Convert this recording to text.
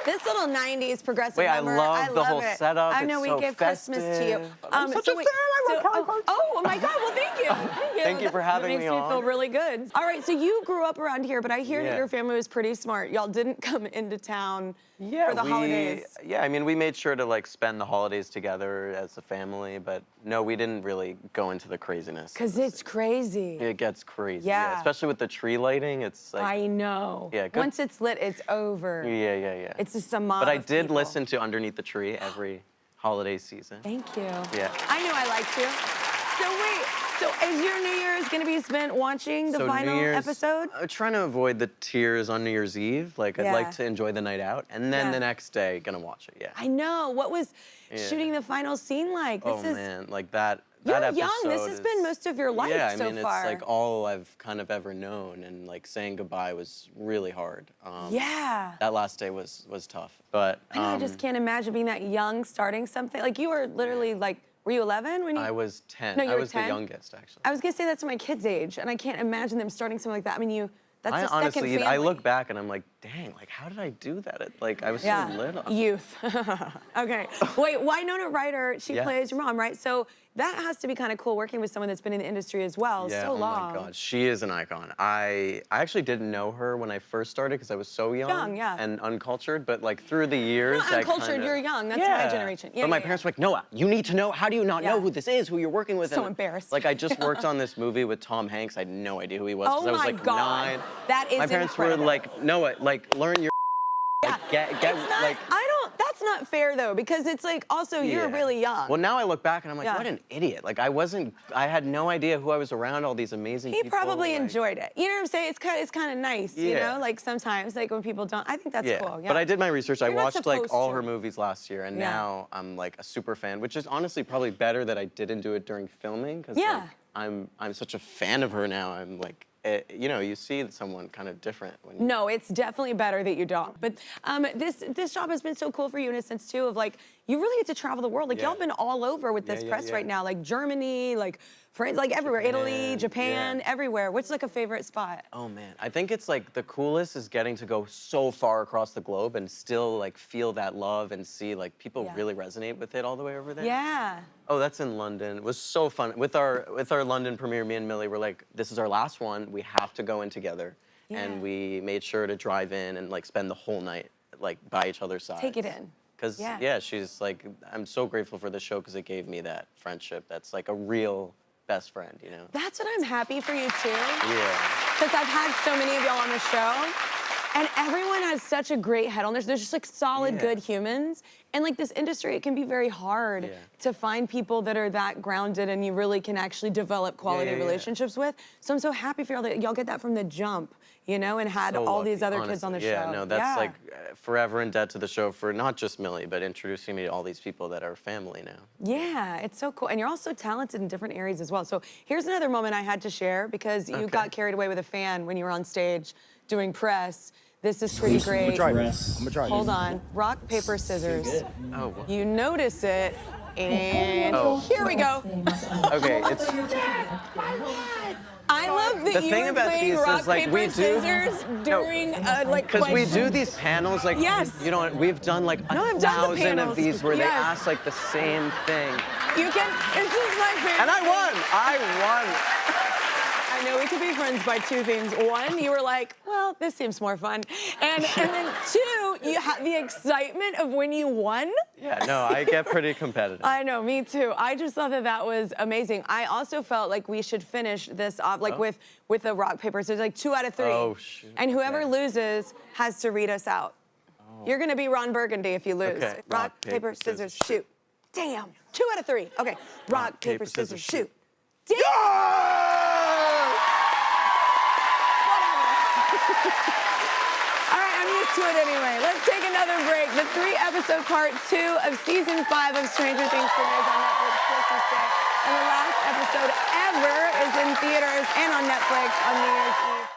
This little 90s progressive Wait, number, I love the whole it. setup. I know, It's we so gave festive. Christmas to you. I'm such a fan. I love Pride Parks. Oh my God, well, thank you. Thank you. Thank you for having me That makes me on. feel really good. All right, so you grew up around here, but I hear that Yeah. your family was pretty smart. Y'all didn't come into town for the we, holidays. Yeah, I mean, we made sure to like spend the holidays together as a family, but no, we didn't really go into the craziness. Because it's crazy. It gets crazy. Yeah. Especially with the tree lighting, it's like. I know. Yeah, good. Once it's lit, it's over. Yeah. It's just a mob But I of did people. listen to Underneath the Tree every holiday season. Thank you. Yeah. I knew I liked you. So wait, so is your New Year's gonna be spent watching the final episode? I'm trying to avoid the tears on New Year's Eve. Like, I'd Yeah. like to enjoy the night out, and then Yeah. the next day, gonna watch it, yeah. I know. What was Yeah. shooting the final scene like? This Oh, is, man, like that You're episode young. This has been most of your life yeah, I so mean, far. it's like all I've kind of ever known, and like saying goodbye was really hard. Yeah. That last day was tough, but I know, I just can't imagine being that young, starting something. Like, you were literally like, were you 11 when you? I was 10. No, you I were was 10? the youngest, actually. I was gonna say that's my kid's age, and I can't imagine them starting something like that. I mean, that's I a second honestly, family. I look back and I'm like, dang, like how did I do that? Like I was so little. Youth. Okay. Wait, Winona Ryder, she Yeah. plays your mom, right? So that has to be kind of cool working with someone that's been in the industry as well Yeah, so oh long. my God, she is an icon. I actually didn't know her when I first started because I was so young, yeah. and uncultured, but like through the years, Not I uncultured, kinda, you're young. That's my generation. Yeah, but my yeah, parents were like, Noah, you need to know. How do you not know who this is, who you're working with? So And, embarrassed. Like I just worked on this movie with Tom Hanks. I had no idea who he was because Oh I was my like God. 9. That is My parents incredible. were like, Noah, like learn your like, get It's not, like. that's not fair though, because it's like also you're Yeah. really young. Well, now I look back and I'm like, Yeah. what an idiot. Like I had no idea who I was around, all these amazing He people. probably like- enjoyed it. You know what I'm saying? It's kind of nice, you Yeah. know? Like sometimes, like when people don't, I think that's cool. Yeah. But I did my research. I You're not watched like supposed all to. her movies last year, and Yeah. now I'm like a super fan, which is honestly probably better that I didn't do it during filming because Yeah. like, I'm such a fan of her now. I'm like, you know, you see someone kind of different when. No, it's definitely better that you don't. But this job has been so cool for you in a sense too of like you really get to travel the world. Like Yeah. y'all been all over with this Yeah, press yeah. right now, like Germany, like France, like everywhere, Italy, Japan, yeah. everywhere. What's like a favorite spot? Oh man, I think it's like the coolest is getting to go so far across the globe and still like feel that love and see like people Yeah. really resonate with it all the way over there. Yeah. Oh, that's in London. It was so fun. With our London premiere, me and Millie were like, this is our last one. We have to go in together. Yeah. And we made sure to drive in and like spend the whole night like by each other's sides. Take it in. Because Yeah. she's like, I'm so grateful for the show because it gave me that friendship. That's like a real best friend, you know? That's what I'm happy for you too. Yeah. Because I've had so many of y'all on the show, and everyone has such a great head on. There's just like solid, good humans. And like this industry, it can be very hard to find people that are that grounded and you really can actually develop quality relationships with. So I'm so happy for y'all that y'all get that from the jump, you know, and had So all these lucky, other kids on the honestly. show. Yeah, no, that's like forever in debt to the show for not just Millie, but introducing me to all these people that are family now. Yeah, it's so cool. And you're also talented in different areas as well. So here's another moment I had to share because you got carried away with a fan when you were on stage doing press. This is pretty great. I'm gonna try Hold on. Rock, paper, scissors. Oh, wow. You notice it, and here we go. Okay, it's I love that The you thing were about playing these rock, is, like, paper, we do- scissors during like because we question. do these panels like you know we've done like No, I've done the 1,000 panels. of these where they Yes. ask like the same thing, You can. This is my favorite. and I won. I know we could be friends by two things. One, you were like, well, this seems more fun. And then two, you had the excitement of when you won. Yeah, no, I get pretty competitive. I know, me too. I just thought that that was amazing. I also felt like we should finish this off like with a rock, paper, scissors, like 2 out of 3. Oh, shoot. And whoever Okay. loses has to read us out. You're gonna be Ron Burgundy if you lose. Okay. Rock, paper, scissors, shoot. Damn. 2 out of 3. Okay. Rock, paper, scissors, shoot. Damn. All right, I'm used to it anyway. Let's take another break. The 3-episode part 2 of season 5 of Stranger Things premieres on Netflix Christmas Day. And the last episode ever is in theaters and on Netflix on New Year's Eve.